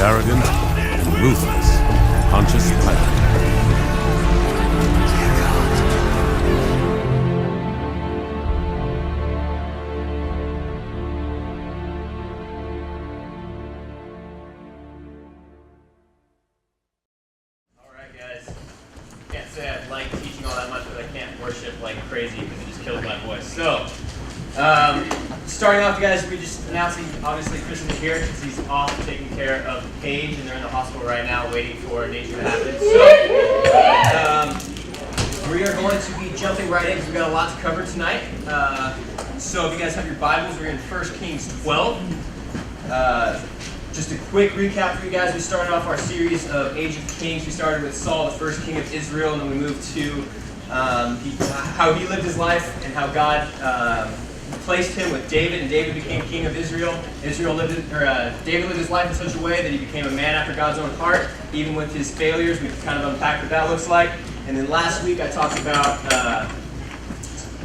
arrogant and ruthless, Pontius Pilate. Alright guys, can't say I like teaching all that much, but I can't worship like crazy because it just kills my voice. So, starting off guys, we're just announcing, obviously Chris is here because he's off taking care of Paige and they're in the hospital right now waiting for nature to happen. So, we are going to be jumping right in because we've got a lot to cover tonight. So if you guys have your Bibles, we're in 1 Kings 12. Just a quick recap for you guys. We started off our series of Age of Kings. We started with Saul, the first king of Israel, and then we moved to how he lived his life and how God placed him with David, and David became king of Israel. David lived his life in such a way that he became a man after God's own heart, even with his failures. We kind of unpacked what that looks like. And then last week I talked about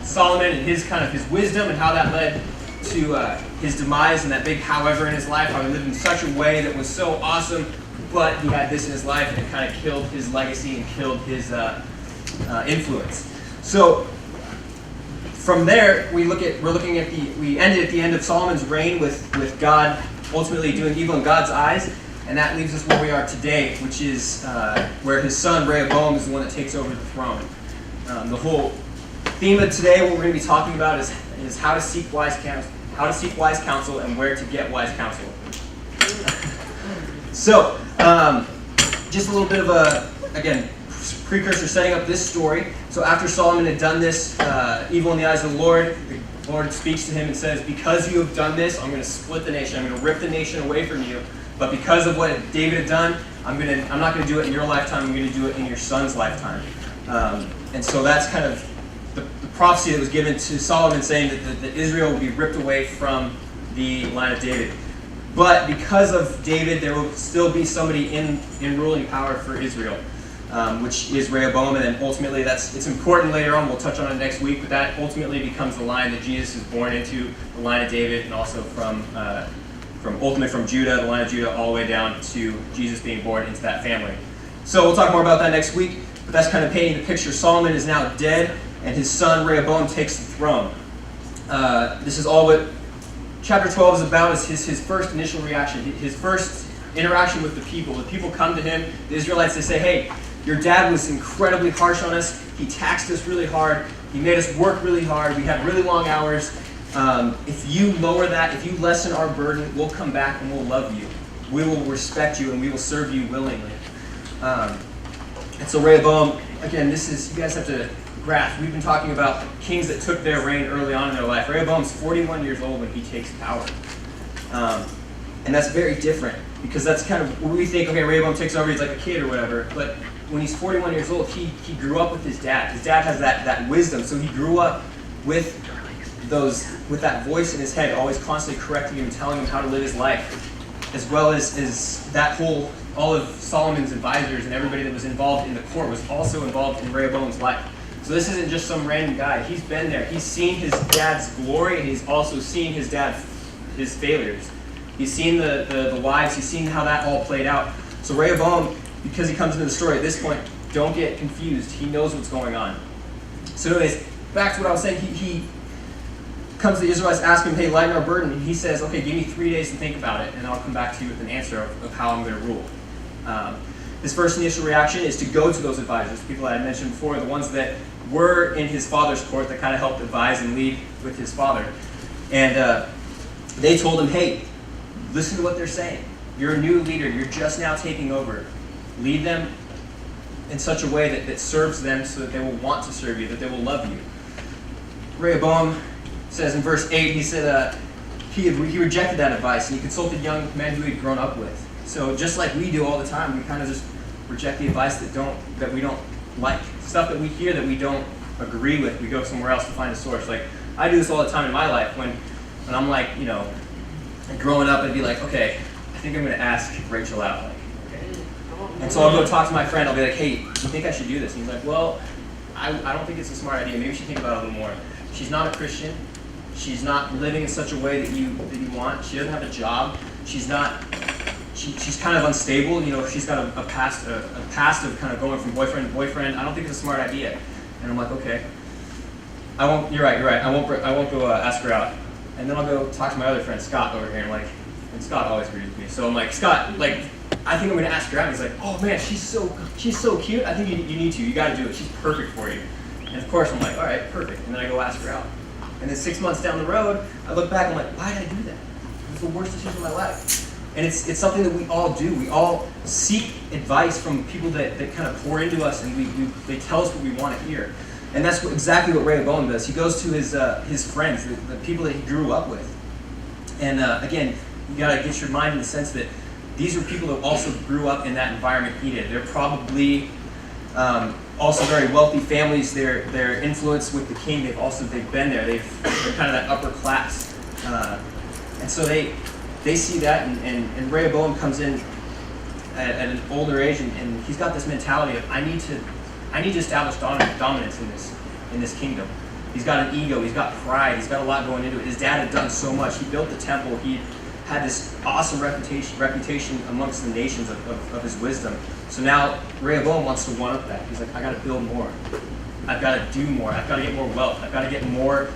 Solomon and his wisdom and how that led to his demise and that big however in his life, how he lived in such a way that was so awesome, but he had this in his life and it kind of killed his legacy and killed his influence. So from there, we ended at the end of Solomon's reign with God ultimately doing evil in God's eyes, and that leaves us where we are today, which is where his son Rehaboam is the one that takes over the throne. The whole theme of today, what we're going to be talking about is how to seek wise counsel and where to get wise counsel. So, just a little bit of a precursor setting up this story. So after Solomon had done this evil in the eyes of the Lord speaks to him and says, because you have done this, I'm going to split the nation. I'm going to rip the nation away from you. But because of what David had done, I'm not going to do it in your lifetime. I'm going to do it in your son's lifetime. And so that's kind of the prophecy that was given to Solomon, saying that Israel will be ripped away from the line of David. But because of David, there will still be somebody in ruling power for Israel, which is Rehaboam. And then ultimately, it's important later on. We'll touch on it next week. But that ultimately becomes the line that Jesus is born into, the line of David, and also from Judah, the line of Judah, all the way down to Jesus being born into that family. So we'll talk more about that next week. But that's kind of painting the picture. Solomon is now dead, and his son Rehaboam takes the throne. This is all what chapter 12 is about, is his first initial reaction, his first interaction with the people. The people come to him, the Israelites, they say, hey, your dad was incredibly harsh on us. He taxed us really hard. He made us work really hard. We had really long hours. If you lower that, if you lessen our burden, we'll come back and we'll love you. We will respect you and we will serve you willingly. And so Rehoboam, again, you guys have to grasp. We've been talking about kings that took their reign early on in their life. Rehoboam's 41 years old when he takes power. And that's very different because that's kind of what we think, okay, Rehoboam takes over, he's like a kid or whatever. But when he's 41 years old, he grew up with his dad. His dad has that wisdom, so he grew up with that voice in his head, always constantly correcting him and telling him how to live his life, as well as all of Solomon's advisors and everybody that was involved in the court was also involved in Rehoboam's life. So this isn't just some random guy. He's been there. He's seen his dad's glory, and he's also seen his failures. He's seen the wives. He's seen how that all played out. So Rehoboam, because he comes into the story at this point, don't get confused. He knows what's going on. So anyways, back to what I was saying. He comes to the Israelites, ask him, hey, lighten our burden. And he says, okay, give me 3 days to think about it, and I'll come back to you with an answer of how I'm going to rule. His first initial reaction is to go to those advisors, people I had mentioned before, the ones that were in his father's court that kind of helped advise and lead with his father. And they told him, hey, listen to what they're saying. You're a new leader. You're just now taking over. Lead them in such a way that serves them so that they will want to serve you, that they will love you. Rehoboam says in verse 8, he said he rejected that advice, and he consulted young men who he had grown up with. So just like we do all the time, we kind of just reject the advice that we don't like. Stuff that we hear that we don't agree with, we go somewhere else to find a source. Like, I do this all the time in my life when I'm like, growing up, I'd be like, okay, I think I'm going to ask Rachel out. Like, okay. And so I'll go talk to my friend, I'll be like, hey, do you think I should do this? And he's like, well, I don't think it's a smart idea. Maybe you should think about it a little more. She's not a Christian. She's not living in such a way that you want. She doesn't have a job. She's not she's kind of unstable. She's got a past of kind of going from boyfriend to boyfriend. I don't think it's a smart idea. And I'm like, okay, I won't. You're right. I won't go ask her out. And then I'll go talk to my other friend Scott over here. And Scott always agrees with me. So I'm like, Scott, I think I'm gonna ask her out. And he's like, oh man, she's so cute. I think you need to. You got to do it. She's perfect for you. And of course I'm like, all right, perfect. And then I go ask her out. And then 6 months down the road, I look back and I'm like, why did I do that? It was the worst decision of my life. And it's something that we all do. We all seek advice from people that kind of pour into us, and they tell us what we want to hear. And that's exactly what Rehaboam does. He goes to his friends, the people that he grew up with. And again, you got to get your mind in the sense that these are people that also grew up in that environment he did. They're probably also very wealthy families. Their influence with the king, they've been there. They're kind of that upper class. And so they see that, and Rehaboam comes in at an older age, and he's got this mentality of I need to establish dominance in this kingdom. He's got an ego, he's got pride, he's got a lot going into it. His dad had done so much. He built the temple. He had this awesome reputation amongst the nations of his wisdom. So now Rehaboam wants to one-up that. He's like, I got to build more. I've got to do more. I've got to get more wealth. I've got to get more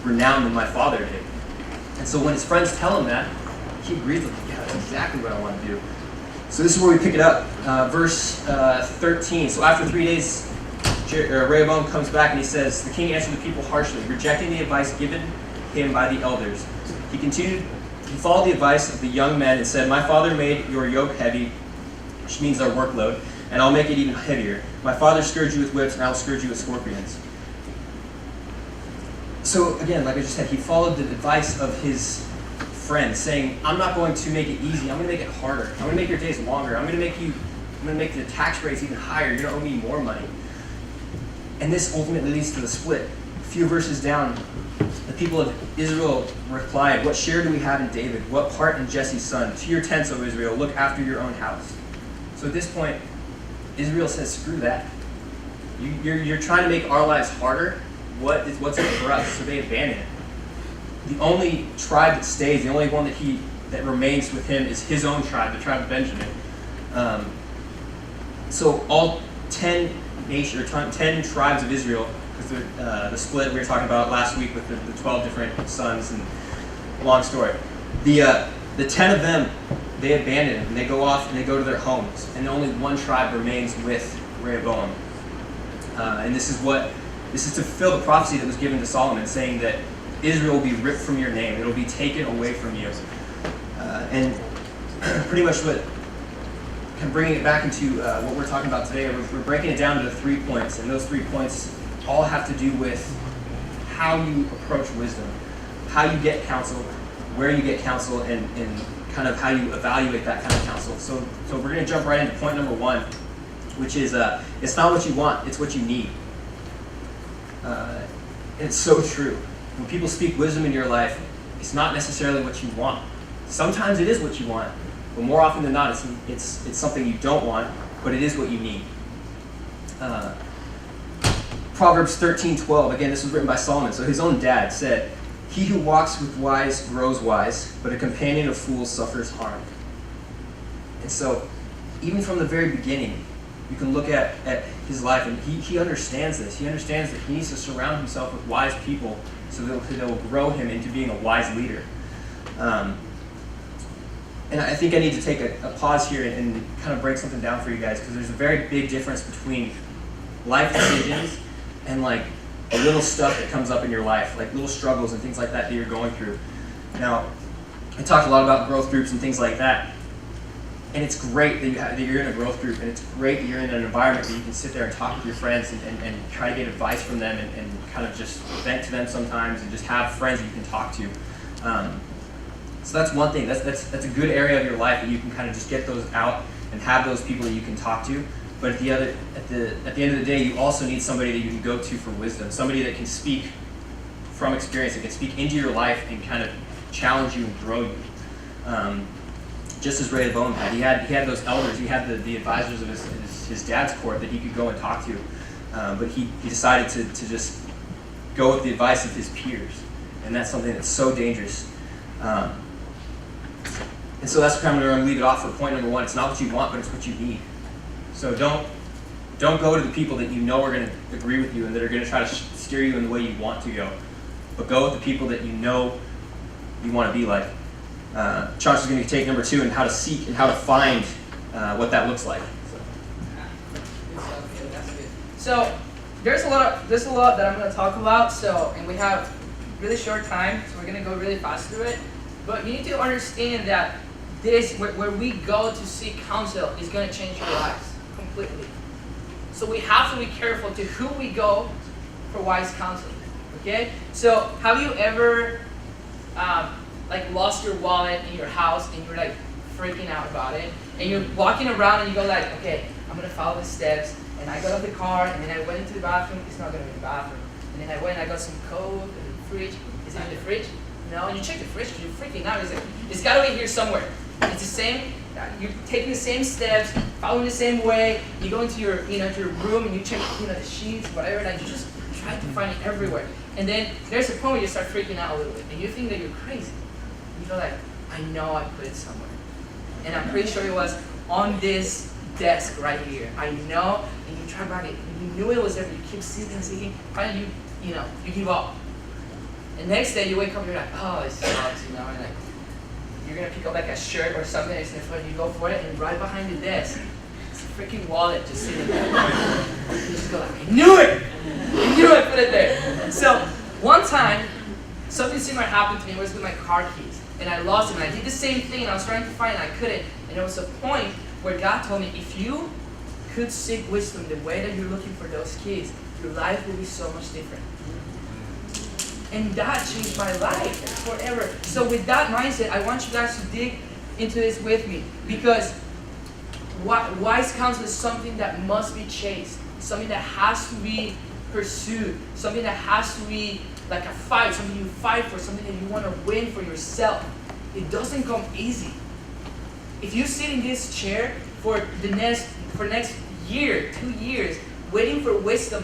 renown than my father did. And so when his friends tell him that, he agrees with them. Yeah, that's exactly what I want to do. So this is where we pick it up. Verse 13. So after 3 days, Rehaboam comes back and he says, the king answered the people harshly, rejecting the advice given him by the elders. He followed the advice of the young men and said, my father made your yoke heavy, which means our workload, and I'll make it even heavier. My father scourged you with whips, and I'll scourge you with scorpions. So again, like I just said, he followed the advice of his friends, saying, I'm not going to make it easy. I'm going to make it harder. I'm going to make your days longer. I'm going to make the tax rates even higher. You're going to owe me more money. And this ultimately leads to the split. A few verses down, the people of Israel replied, what share do we have in David? What part in Jesse's son? To your tents, O Israel, look after your own house. So at this point, Israel says, screw that. You're trying to make our lives harder. What's in it for us? So they abandon it. The only tribe that stays, the only one that remains with him is his own tribe, the tribe of Benjamin. So all 10 tribes of Israel, because the split we were talking about last week with the 12 different sons, and long story. The 10 of them, they abandon him, and they go off and they go to their homes, and only one tribe remains with Rehoboam. And this is to fulfill the prophecy that was given to Solomon, saying that Israel will be ripped from your name. It'll be taken away from you. And pretty much kind of bringing it back into what we're talking about today, we're breaking it down into 3 points. And those 3 points all have to do with how you approach wisdom, how you get counsel, where you get counsel, and kind of how you evaluate that kind of counsel. So we're going to jump right into point number 1, which is it's not what you want, it's what you need. It's so true. When people speak wisdom in your life, it's not necessarily what you want. Sometimes it is what you want, but more often than not, it's something you don't want, but it is what you need. Proverbs 13:12. Again, this was written by Solomon. So his own dad said, "He who walks with wise grows wise, but a companion of fools suffers harm." And so, even from the very beginning, you can look at his life, and he understands this. He understands that he needs to surround himself with wise people so that they'll grow him into being a wise leader. And I think I need to take a pause here and kind of break something down for you guys, because there's a very big difference between life decisions and like a little stuff that comes up in your life, like little struggles and things like that you're going through. Now, I talked a lot about growth groups and things like that. And it's great that you're in a growth group, and it's great that you're in an environment where you can sit there and talk with your friends and try to get advice from them and kind of just vent to them sometimes and just have friends that you can talk to. So that's one thing. That's a good area of your life that you can kind of just get those out and have those people that you can talk to. But at the end of the day, you also need somebody that you can go to for wisdom, somebody that can speak from experience, that can speak into your life and kind of challenge you and grow you. Just as Rehaboam had. He had those elders, he had the advisors of his dad's court that he could go and talk to. But he decided to just go with the advice of his peers. And that's something that's so dangerous. And so that's kind of where I'm going to leave it off for point number 1. It's not what you want, but it's what you need. So don't go to the people that you know are going to agree with you and that are going to try to steer you in the way you want to go. But go with the people that you know you want to be like. Charles is going to take number 2 and how to seek and how to find what that looks like. So there's a lot that I'm going to talk about. And we have really short time, so we're going to go really fast through it. But you need to understand that where we go to seek counsel is going to change your lives completely. So we have to be careful to who we go for wise counsel. Okay? So have you ever lost your wallet in your house and you're like freaking out about it, and you're walking around and you go like, okay, I'm gonna follow the steps, and I got out of the car and then I went into the bathroom. It's not gonna be in the bathroom. And then I went and I got some Coke in the fridge. Is it in the fridge? No. And you check the fridge because you're freaking out. It's gotta be here somewhere. It's the same. You're taking the same steps, following the same way. You go into your to your room and you check the sheets, whatever, and you just try to find it everywhere. And then there's a point where you start freaking out a little bit, and you think that you're crazy. You feel like, I know I put it somewhere, and I'm pretty sure it was on this desk right here. I know, and you try back it, and you knew it was there, but you keep seeking. Finally, you give up. And next day you wake up, and you're like, oh, it sucks, and like you're gonna pick up like a shirt or something that's in front of you, go for it, and right behind the desk, it's a freaking wallet just sitting there. You just go like, I knew it! I knew I put it there. So one time, something similar happened to me. It was with my car keys, and I lost them. And I did the same thing, and I was trying to find it, and I couldn't. And there was a point where God told me, if you could seek wisdom the way that you're looking for those keys, your life will be so much different. And that changed my life forever. So with that mindset, I want you guys to dig into this with me, because wise counsel is something that must be chased, something that has to be pursued, something that has to be like a fight, something you fight for, something that you want to win for yourself. It doesn't come easy. If you sit in this chair for next year, 2 years, waiting for wisdom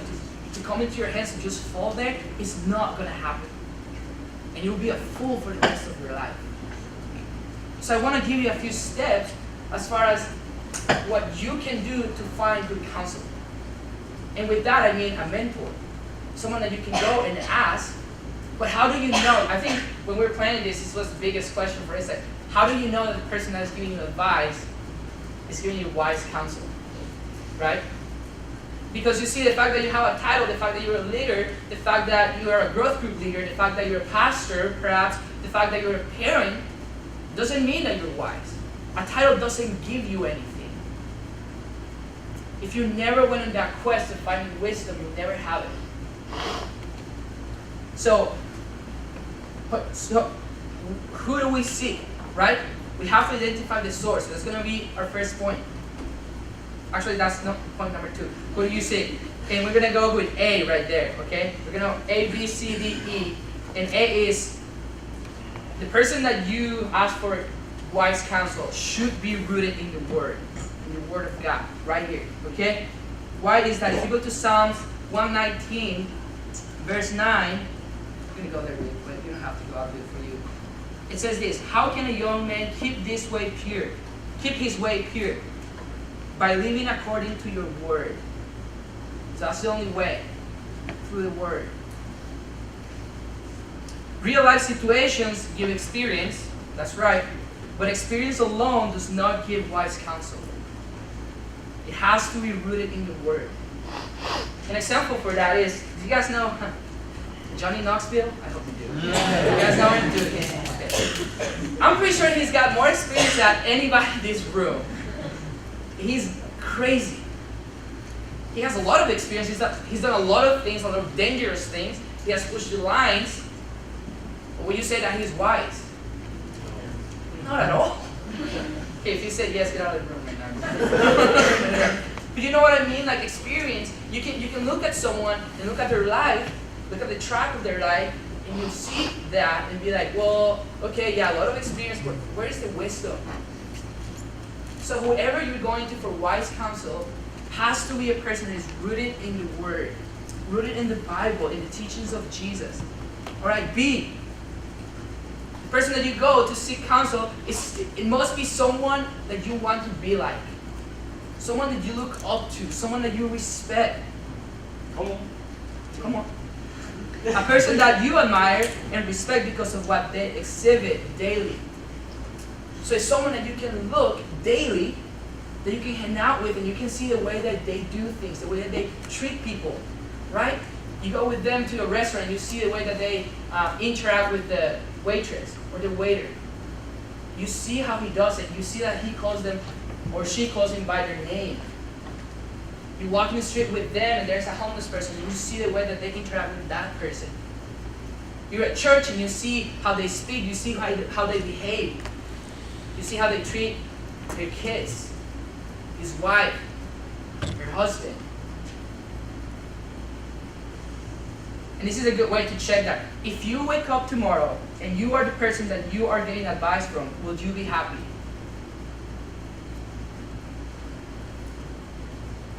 to come into your hands and just fall there, it's not going to happen. And you'll be a fool for the rest of your life. So I want to give you a few steps as far as what you can do to find good counsel. And with that, I mean a mentor. Someone that you can go and ask. But how do you know? I think when we were planning this was the biggest question for us. Like, how do you know that the person that is giving you advice is giving you wise counsel? Right? Because you see, the fact that you have a title, the fact that you're a leader, the fact that you are a growth group leader, the fact that you're a pastor, perhaps, the fact that you're a parent, doesn't mean that you're wise. A title doesn't give you anything. If you never went on that quest of finding wisdom, you'll never have it. So who do we seek, right? We have to identify the source. That's going to be our first point. Actually, that's not point number 2. Who do you seek? And we're going to go with A right there, okay? We're going to A, B, C, D, E. And A is the person that you ask for wise counsel should be rooted in the Word of God, right here, okay? Why is that? If you go to Psalms 119, verse 9, I'm going to go there really quick. You don't have to go, I'll do it for you. It says this: how can a young man keep his way pure? By living according to your word. So that's the only way, through the word. Real life situations give experience, that's right, but experience alone does not give wise counsel. It has to be rooted in the word. An example for that is, do you guys know Johnny Knoxville? I hope you do. You guys know him? Okay. I'm pretty sure he's got more experience than anybody in this room. He's crazy. He has a lot of experience. He's done a lot of things, a lot of dangerous things. He has pushed the lines. But will you say that he's wise? Not at all. Okay, if you said yes, get out of the room right now. But you know what I mean? Like experience, you can look at someone and look at their life, look at the track of their life, and you see that and be like, well, okay, yeah, a lot of experience, but where is the wisdom? So whoever you're going to for wise counsel has to be a person that is rooted in the Word, rooted in the Bible, in the teachings of Jesus. All right, B. The person that you go to seek counsel, it must be someone that you want to be like. Someone that you look up to. Someone that you respect. Come on. Come on. A person that you admire and respect because of what they exhibit daily. So it's someone that you can look daily, that you can hang out with, and you can see the way that they do things, the way that they treat people, right? You go with them to a restaurant and you see the way that they interact with the waitress or the waiter. You see how he does it. You see that he calls them or she calls him by their name. You walk in the street with them and there's a homeless person. You see the way that they interact with that person. You're at church and you see how they speak. You see how they behave. You see how they treat their kids, his wife, her husband. And this is a good way to check that. If you wake up tomorrow and you are the person that you are getting advice from, will you be happy?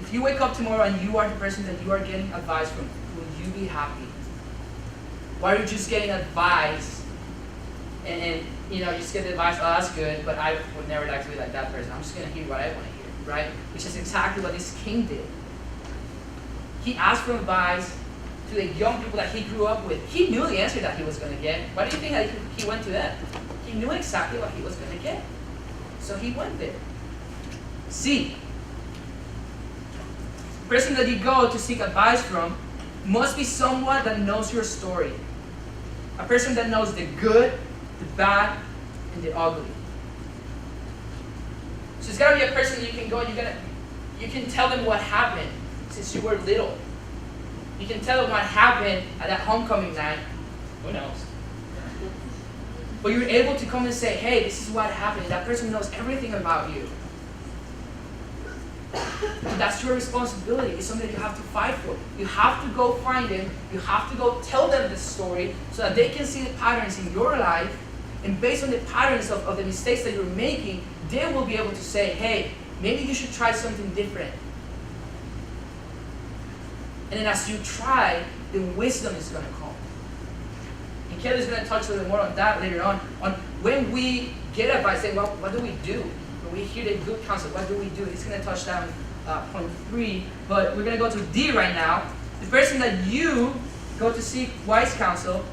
If you wake up tomorrow and you are the person that you are getting advice from, will you be happy? Why are you just getting advice and you just get the advice, oh, that's good, but I would never like to be like that person. I'm just going to hear what I want to hear, right? Which is exactly what this king did. He asked for advice to the young people that he grew up with. He knew the answer that he was going to get. Why do you think that he went to them? He knew exactly what he was going to get. So he went there. C. The person that you go to seek advice from must be someone that knows your story. A person that knows the good, the bad, and the ugly. So it's got to be a person that you can go and you can tell them what happened since you were little. You can tell them what happened at that homecoming night. Who knows? But you're able to come and say, hey, this is what happened. That person knows everything about you. But that's your responsibility. It's something you have to fight for. You have to go find them. You have to go tell them the story so that they can see the patterns in your life. And based on the patterns of the mistakes that you're making, they will be able to say, hey, maybe you should try something different. And then as you try, the wisdom is going to come. And Kelly's going to touch a little more on that later on when we get advice, saying, well, what do we do? When we hear the good counsel, what do we do? He's going to touch that on point 3. But we're going to go to D right now. The person that you go to seek wise counsel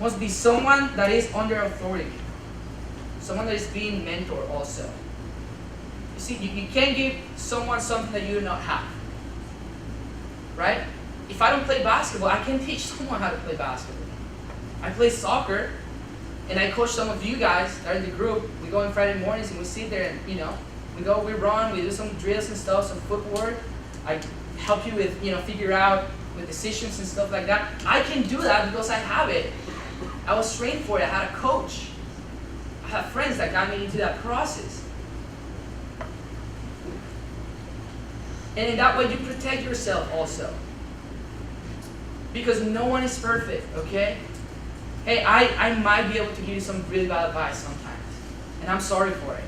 must be someone that is under authority. Someone that is being mentored also. You see, you can't give someone something that you do not have. Right? If I don't play basketball, I can teach someone how to play basketball. I play soccer, and I coach some of you guys that are in the group. We go on Friday mornings and we sit there and, we run, we do some drills and stuff, some footwork. I help you with, figure out with decisions and stuff like that. I can do that because I have it. I was trained for it. I had a coach. I have friends that got me into that process. And in that way, you protect yourself also. Because no one is perfect, okay? Hey, I might be able to give you some really bad advice sometimes. And I'm sorry for it.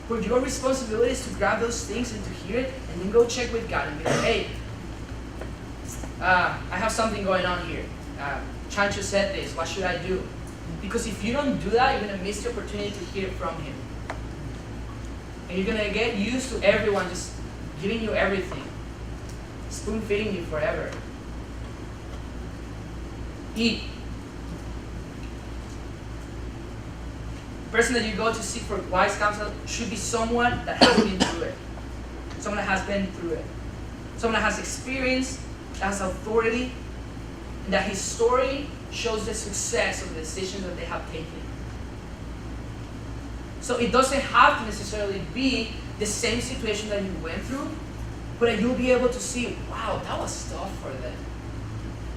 But your responsibility is to grab those things and to hear it and then go check with God and be like, hey, I have something going on here. Chancho said this. What should I do? Because if you don't do that, you're going to miss the opportunity to hear from him. And you're going to get used to everyone just giving you everything, spoon-feeding you forever. E. The person that you go to seek for wise counsel should be someone that has been through it. Someone that has been through it. Someone that has experience, that has authority, and that his story shows the success of the decisions that they have taken. So it doesn't have to necessarily be the same situation that you went through, but that you'll be able to see, wow, that was tough for them.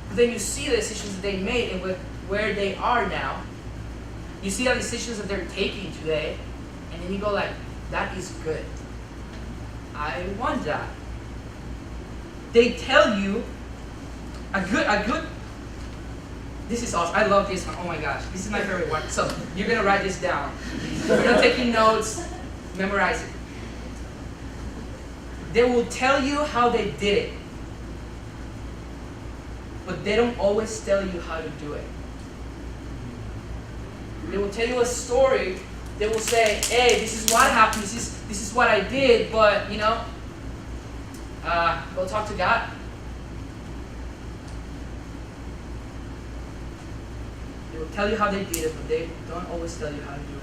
But then you see the decisions that they made and where they are now. You see the decisions that they're taking today, and then you go like, that is good. I want that. They tell you a good. This is awesome. I love this one. Oh my gosh, this is my favorite one. So you're gonna write this down. You're not taking notes. Memorize it. They will tell you how they did it, but they don't always tell you how to do it. They will tell you a story. They will say, hey, this is what happened. This is what I did. But, go talk to God. They will tell you how they did it, but they don't always tell you how to do it.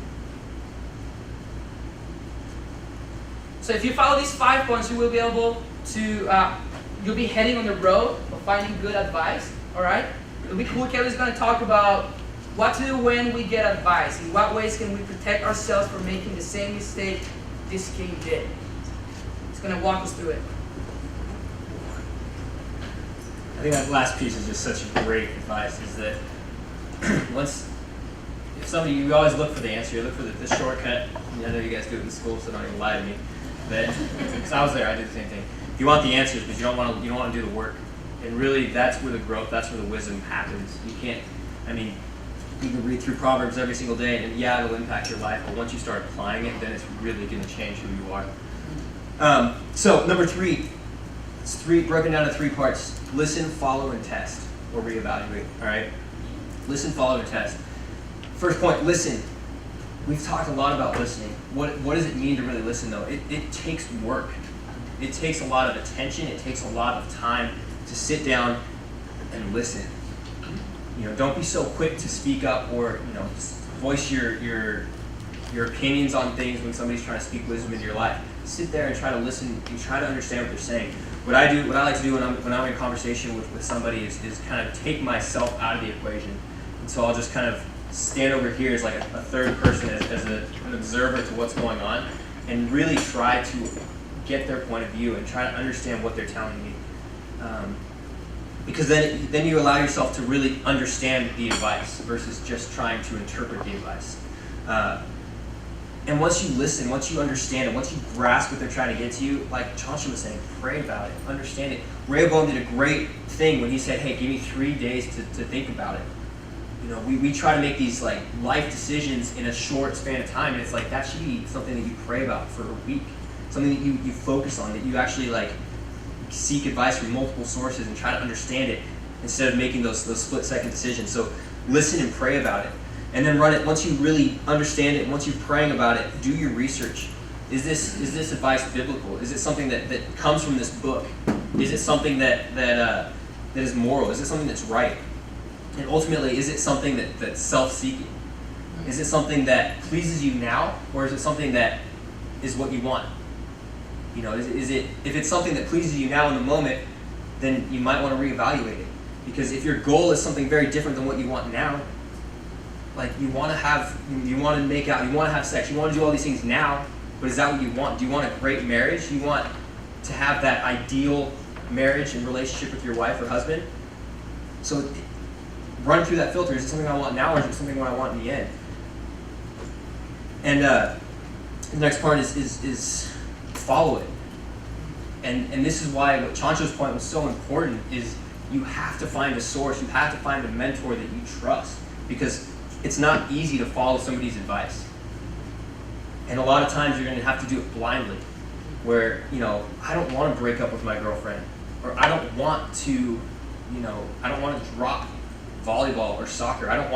So if you follow these 5 points, you will be able to, you'll be heading on the road of finding good advice, all right? It'll be cool. Kelly's going to talk about what to do when we get advice. In what ways can we protect ourselves from making the same mistake this king did? He's going to walk us through it. I think that last piece is just such great advice, is that you always look for the answer, you look for the shortcut. I know you guys do it in school, so don't even lie to me. Because I was there, I did the same thing. You want the answers, but you don't want to do the work. And really, that's where the growth, that's where the wisdom happens. You can read through Proverbs every single day, and yeah, it'll impact your life, but once you start applying it, then it's really going to change who you are. So, number 3, it's broken down into 3 parts. Listen, follow, and test, or reevaluate, all right? Listen, follow, and test. First point, listen. We've talked a lot about listening. What does it mean to really listen, though? It takes work. It takes a lot of attention. It takes a lot of time to sit down and listen. Don't be so quick to speak up or just voice your opinions on things when somebody's trying to speak wisdom into your life. Sit there and try to listen and try to understand what they're saying. What I like to do when I'm in conversation with somebody is kind of take myself out of the equation. And so I'll just kind of stand over here as like a third person, as an observer to what's going on, and really try to get their point of view and try to understand what they're telling me. Because then you allow yourself to really understand the advice versus just trying to interpret the advice. And once you listen, once you understand it, once you grasp what they're trying to get to you, like Joshua was saying, pray about it, understand it. Rehaboam did a great thing when he said, hey, give me 3 days to think about it. We try to make these like life decisions in a short span of time, and it's like that should be something that you pray about for a week, something that you focus on, that you actually like seek advice from multiple sources and try to understand it instead of making those split-second decisions. So listen and pray about it, and then run it. Once you really understand it, once you're praying about it, do your research. Is this advice biblical? Is it something that comes from this book? Is it something that is moral? Is it something that's right? And ultimately, is it something that's self-seeking? Is it something that pleases you now, or is it something that is what you want? Is it, if it's something that pleases you now in the moment, then you might want to reevaluate it. Because if your goal is something very different than what you want now, like you want to make out, you want to have sex, you want to do all these things now, but is that what you want? Do you want a great marriage? Do you want to have that ideal marriage and relationship with your wife or husband? So run through that filter. Is it something I want now, or is it something I want in the end? And the next part is follow it. And this is why what Chancho's point was so important, is you have to find a source, you have to find a mentor that you trust, because it's not easy to follow somebody's advice. And a lot of times you're going to have to do it blindly, where, I don't want to break up with my girlfriend, or I don't want to drop volleyball or soccer. I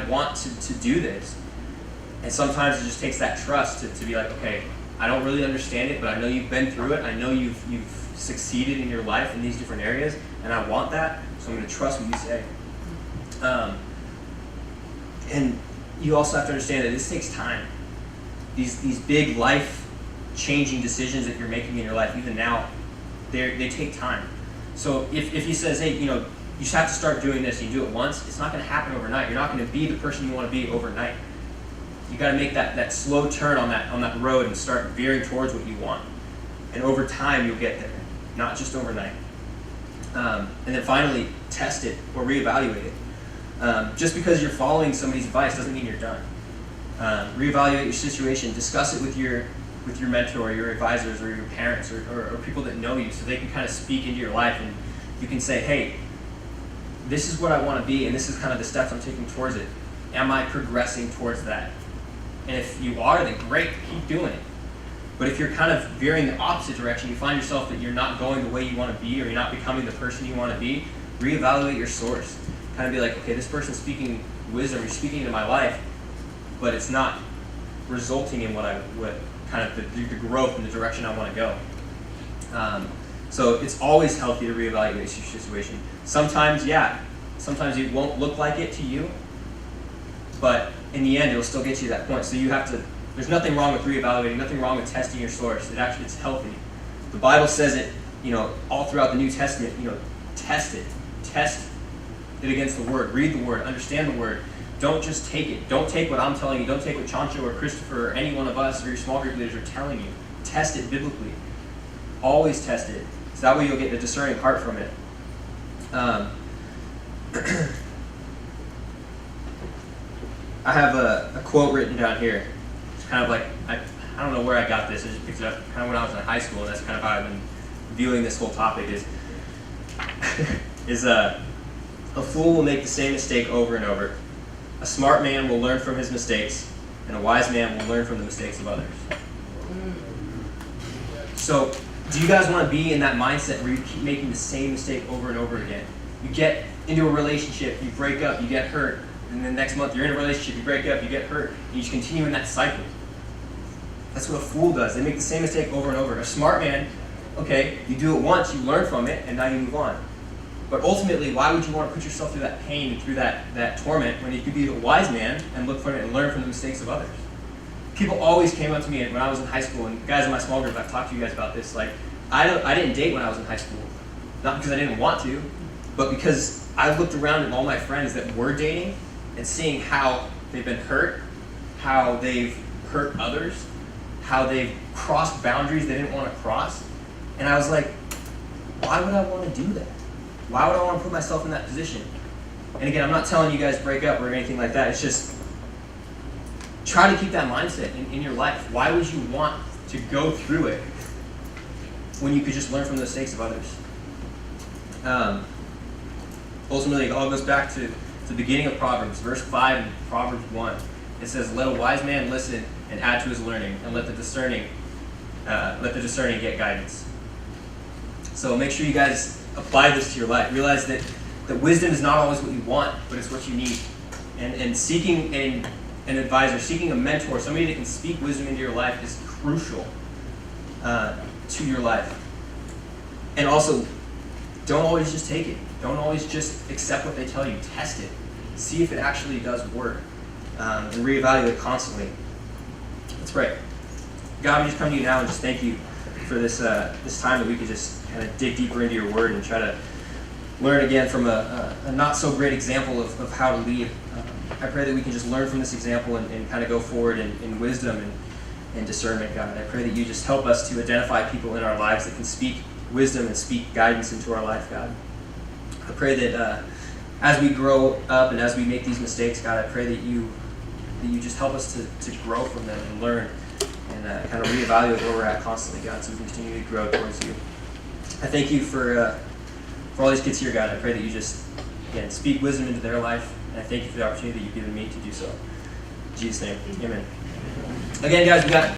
want to do this. And sometimes it just takes that trust to be like, okay, I don't really understand it, but I know you've been through it. I know you've succeeded in your life in these different areas, and I want that, so I'm going to trust what you say. And you also have to understand that this takes time. These big life-changing decisions that you're making in your life, even now, they take time. So if he says, hey, you just have to start doing this, and you do it once, it's not going to happen overnight. You're not going to be the person you want to be overnight. You got to make that slow turn on that road and start veering towards what you want. And over time, you'll get there, not just overnight. And then finally, test it or reevaluate it. Just because you're following somebody's advice doesn't mean you're done. Reevaluate your situation. Discuss it with your mentor, your advisors, or your parents, or people that know you, so they can kind of speak into your life, and you can say, hey, this is what I want to be, and this is kind of the steps I'm taking towards it. Am I progressing towards that? And if you are, then great, keep doing it. But if you're kind of veering the opposite direction, you find yourself that you're not going the way you want to be, or you're not becoming the person you want to be, reevaluate your source. Kind of be like, okay, this person's speaking wisdom, you're speaking into my life. but it's not resulting in what kind of the growth in the direction I want to go. So it's always healthy to reevaluate your situation. Sometimes it won't look like it to you, but in the end, it'll still get you to that point. So you have to. There's nothing wrong with reevaluating. Nothing wrong with testing your source. It's healthy. The Bible says it. All throughout the New Testament. Test it. Test it against the Word. Read the Word. Understand the Word. Don't just take it. Don't take what I'm telling you. Don't take what Chancho or Christopher or any one of us or your small group leaders are telling you. Test it biblically. Always test it. So that way you'll get a discerning heart from it. I have a quote written down here. It's kind of like, I don't know where I got this. I just picked it up kind of when I was in high school, and that's kind of how I've been viewing this whole topic is a fool will make the same mistake over and over. A smart man will learn from his mistakes, and a wise man will learn from the mistakes of others. So, do you guys want to be in that mindset where you keep making the same mistake over and over again? You get into a relationship, you break up, you get hurt, and then next month you're in a relationship, you break up, you get hurt, and you just continue in that cycle. That's what a fool does. They make the same mistake over and over. A smart man, okay, you do it once, you learn from it, and now you move on. But ultimately, why would you want to put yourself through that pain and through that torment when you could be a wise man and look from it and learn from the mistakes of others? People always came up to me when I was in high school, and guys in my small group, I've talked to you guys about this, like, I didn't date when I was in high school. Not because I didn't want to, but because I looked around at all my friends that were dating and seeing how they've been hurt, how they've hurt others, how they've crossed boundaries they didn't want to cross. And I was like, why would I want to do that? Why would I want to put myself in that position? And again, I'm not telling you guys to break up or anything like that. It's just try to keep that mindset in your life. Why would you want to go through it when you could just learn from the mistakes of others? Ultimately, it all goes back to the beginning of Proverbs, verse 5 in Proverbs 1. It says, "Let a wise man listen and add to his learning, and let the discerning get guidance." So make sure you guys apply this to your life. Realize that wisdom is not always what you want, but it's what you need. And seeking an advisor, seeking a mentor, somebody that can speak wisdom into your life is crucial to your life. And also, don't always just take it. Don't always just accept what they tell you. Test it. See if it actually does work. And reevaluate constantly. Let's pray. God, we just come to you now and just thank you for this time that we could just kind of dig deeper into your word and try to learn again from a not so great example of how to lead. I pray that we can just learn from this example and kind of go forward in wisdom and discernment, God. I pray that you just help us to identify people in our lives that can speak wisdom and speak guidance into our life, God. I pray that as we grow up and as we make these mistakes, God, I pray that you just help us to grow from them and learn and kind of reevaluate where we're at constantly, God, so we can continue to grow towards you. I thank you for all these kids here, God. I pray that you just, again, speak wisdom into their life, and I thank you for the opportunity that you've given me to do so. In Jesus' name, amen. Again, guys, we got